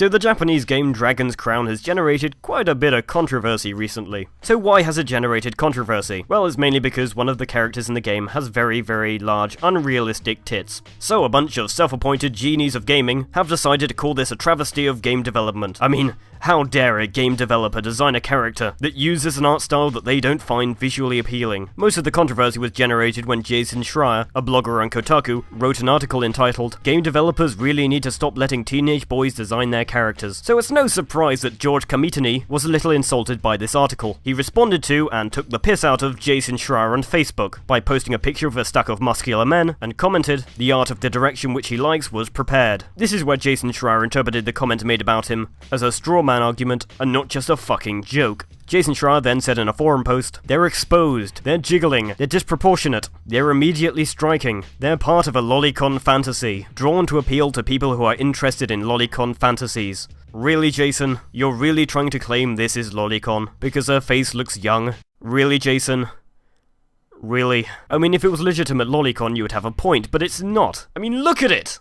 So the Japanese game Dragon's Crown has generated quite a bit of controversy recently. So why has it generated controversy? Well, it's mainly because one of the characters in the game has very, very large, unrealistic tits. So a bunch of self-appointed genies of gaming have decided to call this a travesty of game development. I mean, how dare a game developer design a character that uses an art style that they don't find visually appealing? Most of the controversy was generated when Jason Schreier, a blogger on Kotaku, wrote an article entitled, "Game developers really need to stop letting teenage boys design their characters." So it's no surprise that George Kamitani was a little insulted by this article. He responded to and took the piss out of Jason Schreier on Facebook by posting a picture of a stack of muscular men and commented, "The art of the direction which he likes was prepared." This is where Jason Schreier interpreted the comment made about him as a straw man argument and not just a fucking joke. Jason Schreier then said in a forum post, "They're exposed, they're jiggling, they're disproportionate, they're immediately striking, they're part of a lolicon fantasy, drawn to appeal to people who are interested in lolicon fantasies." Really, Jason? You're really trying to claim this is lolicon because her face looks young? Really, Jason? Really? I mean, if it was legitimate lolicon, you would have a point, but it's not. I mean, look at it!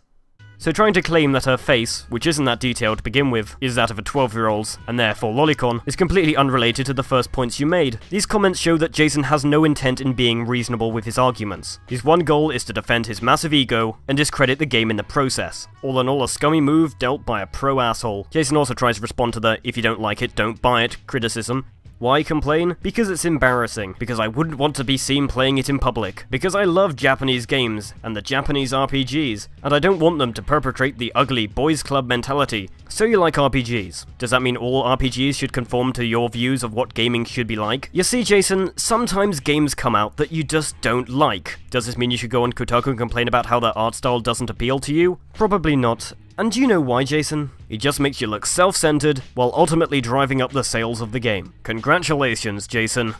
So trying to claim that her face, which isn't that detailed to begin with, is that of a 12-year-old's, and therefore lolicon, is completely unrelated to the first points you made. These comments show that Jason has no intent in being reasonable with his arguments. His one goal is to defend his massive ego, and discredit the game in the process. All in all, a scummy move dealt by a pro-asshole. Jason also tries to respond to the "if you don't like it, don't buy it" criticism. Why complain? Because it's embarrassing, because I wouldn't want to be seen playing it in public, because I love Japanese games, and the Japanese RPGs, and I don't want them to perpetrate the ugly boys club mentality. So you like RPGs. Does that mean all RPGs should conform to your views of what gaming should be like? You see, Jason, sometimes games come out that you just don't like. Does this mean you should go on Kotaku and complain about how their art style doesn't appeal to you? Probably not. And do you know why, Jason? It just makes you look self-centered, while ultimately driving up the sales of the game. Congratulations, Jason.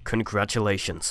Congratulations.